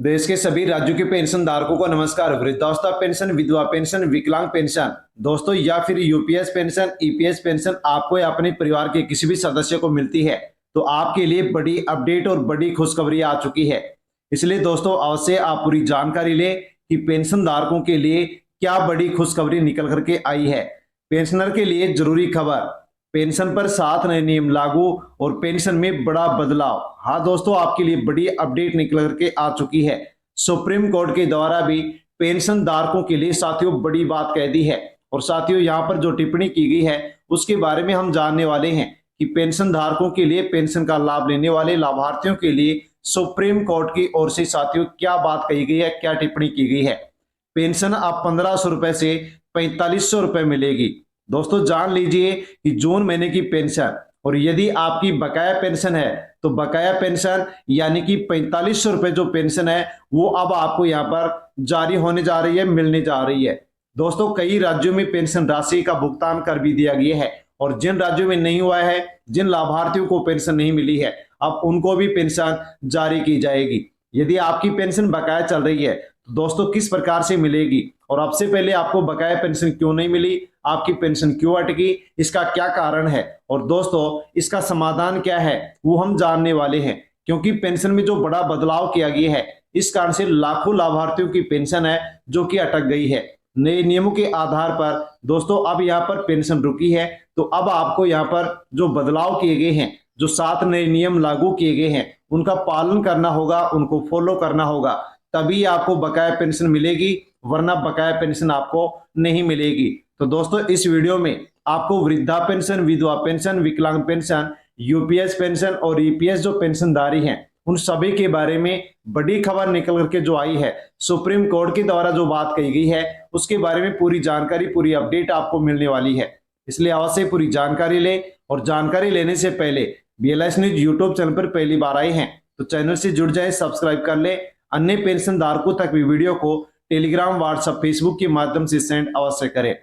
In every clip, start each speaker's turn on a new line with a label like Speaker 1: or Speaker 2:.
Speaker 1: देश के सभी राज्यों के पेंशन धारकों को नमस्कार। वृद्धावस्था पेंशन, विधवा पेंशन, विकलांग पेंशन दोस्तों या फिर यूपीएस पेंशन, ईपीएस पेंशन आपको या अपने परिवार के किसी भी सदस्य को मिलती है तो आपके लिए बड़ी अपडेट और बड़ी खुशखबरी आ चुकी है। इसलिए दोस्तों अवश्य आप पूरी जानकारी लें कि पेंशन धारकों के लिए क्या बड़ी खुशखबरी निकल करके आई है। पेंशनर के लिए जरूरी खबर, पेंशन पर 7 नए नियम लागू और पेंशन में बड़ा बदलाव। हाँ दोस्तों, आपके लिए बड़ी अपडेट निकल करके आ चुकी है। सुप्रीम कोर्ट के द्वारा भी पेंशन धारकों के लिए साथियों बड़ी बात कह दी है। और साथियों यहाँ पर जो टिप्पणी की गई है उसके बारे में हम जानने वाले हैं कि पेंशन धारकों के लिए, पेंशन का लाभ लेने वाले लाभार्थियों के लिए सुप्रीम कोर्ट की ओर से साथियों क्या बात कही गई है, क्या टिप्पणी की गई है। पेंशन अब 1500 रुपए से 4500 रुपए मिलेगी। दोस्तों जान लीजिए कि जून महीने की पेंशन और यदि आपकी बकाया पेंशन है तो बकाया पेंशन यानी कि 4500 रुपए जो पेंशन है वो अब आपको यहाँ पर जारी होने जा रही है, मिलने जा रही है। दोस्तों कई राज्यों में पेंशन राशि का भुगतान कर भी दिया गया है और जिन राज्यों में नहीं हुआ है, जिन लाभार्थियों को पेंशन नहीं मिली है, अब उनको भी पेंशन जारी की जाएगी। यदि आपकी पेंशन बकाया चल रही है तो दोस्तों किस प्रकार से मिलेगी और अब से पहले आपको बकाया पेंशन क्यों नहीं मिली, आपकी पेंशन क्यों अटकी, इसका क्या कारण है और दोस्तों इसका समाधान क्या है वो हम जानने वाले हैं। क्योंकि पेंशन में जो बड़ा बदलाव किया गया है इस कारण से लाखों लाभार्थियों की पेंशन है जो कि अटक गई है। नए नियमों के आधार पर दोस्तों अब यहाँ पर पेंशन रुकी है तो अब आपको यहाँ पर जो बदलाव किए गए हैं, जो 7 नए नियम लागू किए गए हैं उनका पालन करना होगा, उनको फॉलो करना होगा, तभी आपको बकाया पेंशन मिलेगी, वरना बकाया पेंशन आपको नहीं मिलेगी। तो दोस्तों इस वीडियो में आपको वृद्धा पेंशन, विधवा पेंशन, विकलांग पेंशन, यूपीएस पेंशन और ईपीएस जो पेंशनधारी हैं उन सभी के बारे में बड़ी खबर निकल करके जो आई है, सुप्रीम कोर्ट के द्वारा जो बात कही गई है उसके बारे में पूरी जानकारी, पूरी अपडेट आपको मिलने वाली है। इसलिए अवश्य पूरी जानकारी ले और जानकारी लेने से पहले बीएलएस न्यूज यूट्यूब चैनल पर पहली बार आए हैं तो चैनल से जुड़ जाए, सब्सक्राइब कर ले। अन्य पेंशन धारकों तक भी वीडियो को टेलीग्राम, व्हाट्सएप, फेसबुक के माध्यम से सेंड अवश्य करें।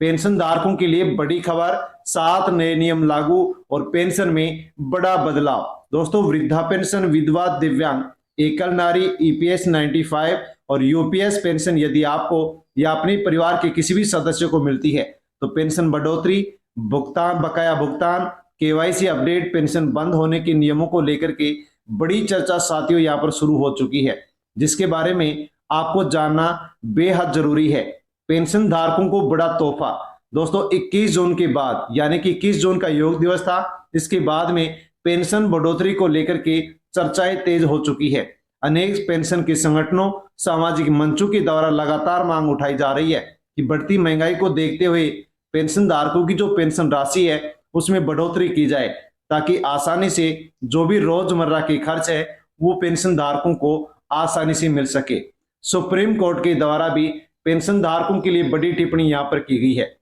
Speaker 1: पेंशन धारकों के लिए बड़ी खबर, 7 नए नियम लागू और पेंशन में बड़ा बदलाव। दोस्तों वृद्धा पेंशन, विधवा, दिव्यांग, एकल नारी, ईपीएस 95 और यूपीएस पेंशन यदि आपको या अपने परिवार के किसी भी सदस्य को मिलती है तो पेंशन बढ़ोतरी, भुगतान, बकाया भुगतान, केवाईसी अपडेट, पेंशन बंद होने के नियमों को लेकर के बड़ी चर्चा साथियों यहाँ पर शुरू हो चुकी है, जिसके बारे में आपको जानना बेहद जरूरी है। पेंशन धारकों को बड़ा तोहफा। दोस्तों 21 जून के बाद यानी कि 21 जून का योग दिवस था, इसके बाद में पेंशन बढ़ोतरी को लेकर के चर्चाएं तेज हो चुकी है। अनेक पेंशन के संगठनों, सामाजिक मंचों के द्वारा लगातार मांग उठाई जा रही है कि बढ़ती महंगाई को देखते हुए पेंशन धारकों की जो पेंशन राशि है उसमें बढ़ोतरी की जाए ताकि आसानी से जो भी रोजमर्रा के खर्च है वो पेंशन धारकों को आसानी से मिल सके। सुप्रीम कोर्ट के द्वारा भी पेंशन धारकों के लिए बड़ी टिप्पणी यहां पर की गई है।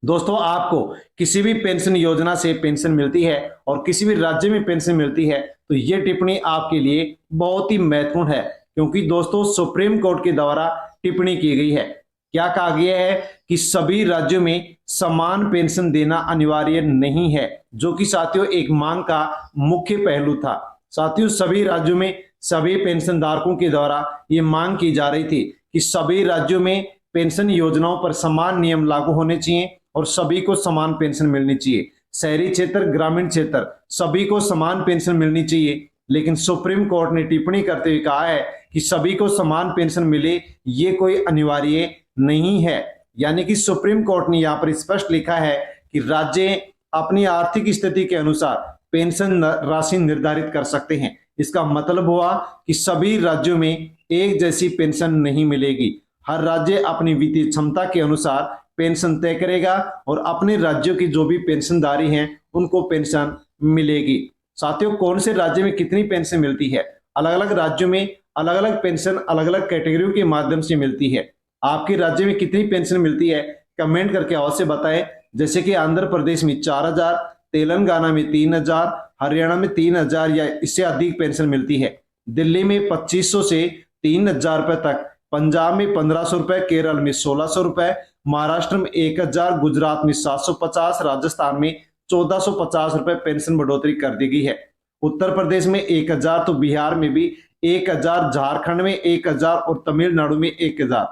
Speaker 1: दोस्तों आपको किसी भी पेंशन योजना से पेंशन मिलती है और किसी भी राज्य में पेंशन मिलती है तो ये टिप्पणी आपके लिए बहुत ही महत्वपूर्ण है, क्योंकि दोस्तों सुप्रीम कोर्ट के द्वारा टिप्पणी की गई है। क्या कहा गया है कि सभी राज्यों में समान पेंशन देना अनिवार्य नहीं है, जो कि साथियों एक मांग का मुख्य पहलू था। साथियों सभी राज्यों में सभी पेंशन धारकों के द्वारा ये मांग की जा रही थी कि सभी राज्यों में पेंशन योजनाओं पर समान नियम लागू होने चाहिए और सभी को समान पेंशन मिलनी चाहिए। शहरी क्षेत्र, ग्रामीण क्षेत्र सभी को समान पेंशन मिलनी चाहिए। लेकिन सुप्रीम कोर्ट ने टिप्पणी करते हुए कहा है कि सभी को समान पेंशन मिले ये कोई अनिवार्य नहीं है। यानी कि सुप्रीम कोर्ट ने यहाँ पर स्पष्ट लिखा है कि राज्य अपनी आर्थिक स्थिति के अनुसार पेंशन राशि निर्धारित कर सकते हैं। इसका मतलब हुआ कि सभी राज्यों में एक जैसी पेंशन नहीं मिलेगी। हर राज्य अपनी वित्तीय क्षमता के अनुसार पेंशन तय करेगा और अपने राज्यों की जो भी पेंशनधारी हैं उनको पेंशन मिलेगी। साथियों कौन से राज्य में कितनी पेंशन मिलती है, अलग अलग राज्यों में अलग अलग पेंशन अलग अलग कैटेगरियों के माध्यम से मिलती है। आपके राज्य में कितनी पेंशन मिलती है कमेंट करके अवश्य बताएं। जैसे कि आंध्र प्रदेश में 4000, तेलंगाना में 3000, हरियाणा में 3000 या इससे अधिक पेंशन मिलती है। दिल्ली में 2500 से 3000 रुपए तक, पंजाब में 1500 रुपए, केरल में 1600 रुपए, महाराष्ट्र में 1000, गुजरात में 750, राजस्थान में 1450 रुपए पेंशन बढ़ोतरी कर दी गई है। उत्तर प्रदेश में 1000 तो बिहार में भी 1000, झारखंड में 1000 और तमिलनाडु में 1000।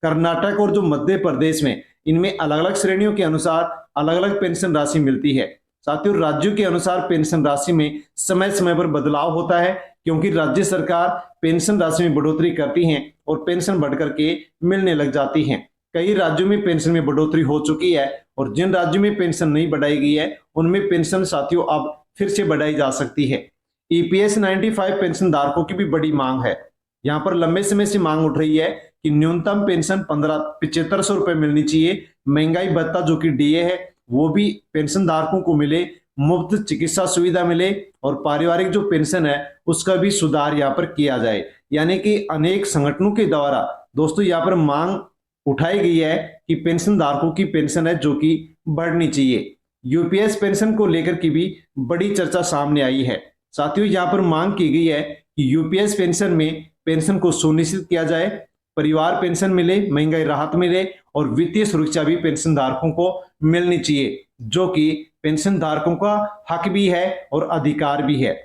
Speaker 1: कर्नाटक और जो मध्य प्रदेश में, इनमें अलग अलग श्रेणियों के अनुसार अलग अलग पेंशन राशि मिलती है। साथियों, राज्यों के अनुसार पेंशन राशि में समय समय पर बदलाव होता है, क्योंकि राज्य सरकार पेंशन राशि में बढ़ोतरी करती है और पेंशन बढ़ करके मिलने लग जाती है। कई राज्यों में पेंशन में बढ़ोतरी हो चुकी है और जिन राज्यों में पेंशन नहीं बढ़ाई गई है उनमें पेंशन साथियों अब फिर से बढ़ाई जा सकती है। ईपीएस 95 पेंशन धारकों की भी बड़ी मांग है। यहाँ पर लंबे समय से मांग उठ रही है कि न्यूनतम पेंशन 7500 रुपए मिलनी चाहिए। महंगाई भत्ता जो कि डीए है वो भी पेंशन धारकों को मिले, मुफ्त चिकित्सा सुविधा मिले और पारिवारिक जो पेंशन है उसका भी सुधार यहाँ पर किया जाए। यानी कि अनेक संगठनों के द्वारा दोस्तों यहाँ पर मांग उठाई गई है कि पेंशन धारकों की पेंशन है जो कि बढ़नी चाहिए। यूपीएस पेंशन को लेकर की भी बड़ी चर्चा सामने आई है। साथियों, यहाँ पर मांग की गई है कि यूपीएस पेंशन में पेंशन को सुनिश्चित किया जाए, परिवार पेंशन मिले, महंगाई राहत मिले और वित्तीय सुरक्षा भी पेंशन धारकों को मिलनी चाहिए, जो कि पेंशन धारकों का हक भी है और अधिकार भी है।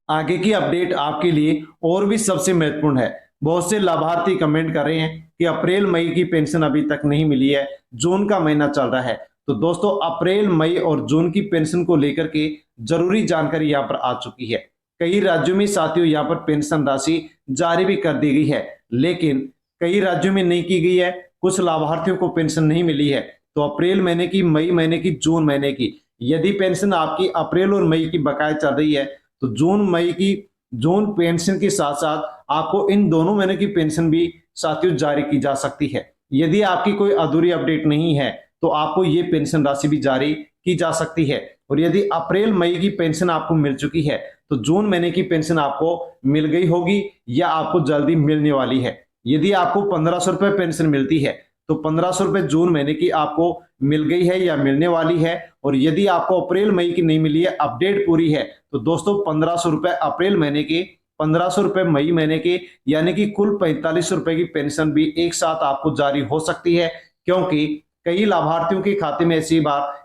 Speaker 1: आगे की अपडेट आपके लिए और भी सबसे महत्वपूर्ण है। बहुत से लाभार्थी कमेंट कर रहे हैं कि अप्रैल मई की पेंशन अभी तक नहीं मिली है, जून का महीना चल रहा है। तो दोस्तों, अप्रैल मई और जून की पेंशन को लेकर के जरूरी जानकारी यहाँ पर आ चुकी है। कई राज्यों में साथियों यहाँ पर पेंशन राशि जारी भी कर दी गई है, लेकिन कई राज्यों में नहीं की गई है। कुछ लाभार्थियों को पेंशन नहीं मिली है। तो अप्रैल महीने की, मई महीने की, जून महीने की यदि पेंशन आपकी अप्रैल और मई की बकाया चल रही है तो जून पेंशन के साथ साथ आपको इन दोनों महीने की पेंशन भी साथियों जारी की जा सकती है। यदि आपकी कोई अधूरी अपडेट नहीं है तो आपको ये पेंशन राशि भी जारी की जा सकती है। और यदि अप्रैल मई की पेंशन आपको मिल चुकी है तो जून महीने की पेंशन आपको मिल गई होगी या आपको जल्दी मिलने वाली है। यदि आपको 1500 रुपए पेंशन मिलती है तो 1500 रुपए जून महीने की आपको मिल गई है या मिलने वाली है। और यदि आपको अप्रैल मई की नहीं मिली है, अपडेट पूरी है, तो दोस्तों 1500 रुपए अप्रैल महीने के, 1500 रुपए मई महीने के, यानी कि कुल 4500 रुपए की पेंशन भी एक साथ आपको जारी हो सकती है। क्योंकि कई लाभार्थियों के खाते में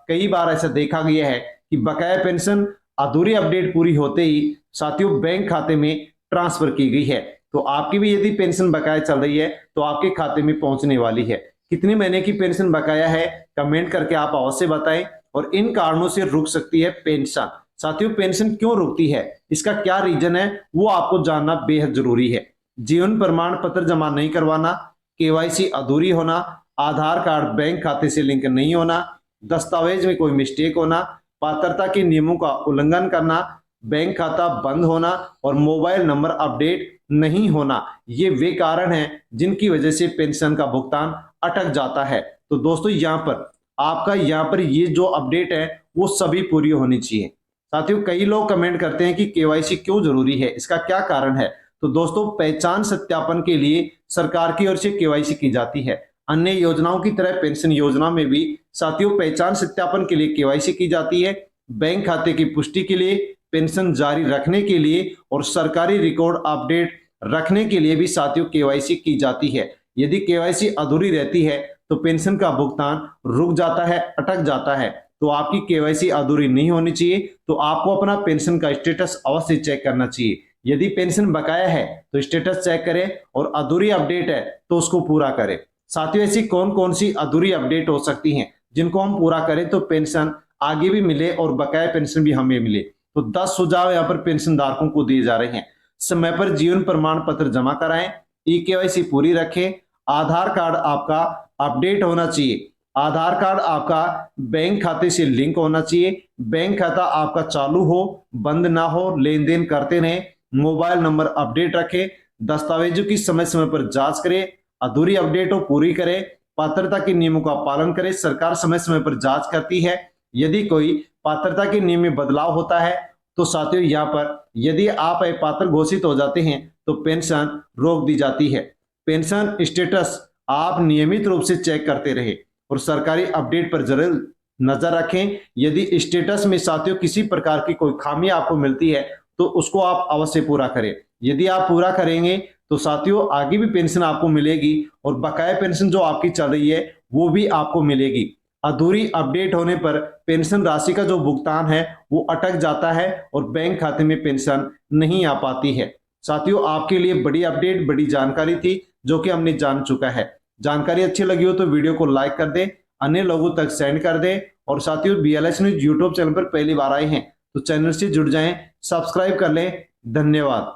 Speaker 1: कई बार ऐसा देखा गया है कि बकाया पेंशन अधूरी अपडेट पूरी होते ही साथियों बैंक खाते में ट्रांसफर की गई है। तो आपकी भी यदि पेंशन बकाया चल रही है तो आपके खाते में पहुंचने वाली है। कितने महीने की पेंशन बकाया है कमेंट करके आप अवश्य बताएं। और इन कारणों से रुक सकती है पेंशन। साथियों, पेंशन क्यों रुकती है, इसका क्या रीजन है, वो आपको जानना बेहद जरूरी है। जीवन प्रमाण पत्र जमा नहीं करवाना, केवाईसी अधूरी होना, आधार कार्ड बैंक खाते से लिंक नहीं होना, दस्तावेज में कोई मिस्टेक होना, पात्रता के नियमों का उल्लंघन करना, बैंक खाता बंद होना और मोबाइल नंबर अपडेट नहीं होना, ये वे कारण हैं जिनकी वजह से पेंशन का भुगतान अटक जाता है। तो दोस्तों, यहाँ पर ये जो अपडेट है वो सभी पूरी होनी चाहिए। साथियों, कई लोग कमेंट करते हैं कि केवाईसी क्यों जरूरी है, इसका क्या कारण है। तो दोस्तों, पहचान सत्यापन के लिए सरकार की ओर से केवाईसी की जाती है। अन्य योजनाओं की तरह पेंशन योजना में भी साथियों पहचान सत्यापन के लिए केवाईसी की जाती है। बैंक खाते की पुष्टि के लिए, पेंशन जारी रखने के लिए और सरकारी रिकॉर्ड अपडेट रखने के लिए भी साथियों केवाईसी की जाती है। यदि केवाईसी अधूरी रहती है तो पेंशन का भुगतान रुक जाता है, अटक जाता है। तो आपकी केवाईसी अधूरी नहीं होनी चाहिए। तो आपको अपना पेंशन का स्टेटस अवश्य चेक करना चाहिए। यदि पेंशन बकाया है तो स्टेटस चेक करें और अधूरी अपडेट है तो उसको पूरा करें। साथियों, ऐसी कौन कौन सी अधूरी अपडेट हो सकती हैं जिनको हम पूरा करें तो पेंशन आगे भी मिले और बकाया पेंशन भी हमें मिले। तो 10 सुझाव यहाँ पर पेंशन धारकों को दिए जा रहे हैं। समय पर जीवन प्रमाण पत्र जमा कराएं, ई केवाईसी पूरी रखें, आधार कार्ड आपका अपडेट होना चाहिए, आधार कार्ड आपका बैंक खाते से लिंक होना चाहिए, बैंक खाता आपका चालू हो, बंद ना हो, लेन देन करते रहें, मोबाइल नंबर अपडेट रखें, दस्तावेजों की समय समय पर जांच करें, अधूरी अपडेट हो पूरी करें, पात्रता के नियमों का पालन करें, सरकार समय समय पर जांच करती है। यदि कोई पात्रता के नियम में बदलाव होता है तो साथियों यहाँ पर यदि आप अपात्र घोषित हो जाते हैं तो पेंशन रोक दी जाती है। पेंशन स्टेटस आप नियमित रूप से चेक करते रहे और सरकारी अपडेट पर जरूर नजर रखें। यदि स्टेटस में साथियों किसी प्रकार की कोई खामी आपको मिलती है तो उसको आप अवश्य पूरा करें। यदि आप पूरा करेंगे तो साथियों आगे भी पेंशन आपको मिलेगी और बकाया पेंशन जो आपकी चल रही है वो भी आपको मिलेगी। अधूरी अपडेट होने पर पेंशन राशि का जो भुगतान है वो अटक जाता है और बैंक खाते में पेंशन नहीं आ पाती है। साथियों, आपके लिए बड़ी अपडेट, बड़ी जानकारी थी जो कि हमने जान चुका है। जानकारी अच्छी लगी हो तो वीडियो को लाइक कर दें, अन्य लोगों तक सेंड कर दें। और साथियों, BLS न्यूज यूट्यूब चैनल पर पहली बार आए हैं तो चैनल से जुड़ जाएं, सब्सक्राइब कर लें। धन्यवाद।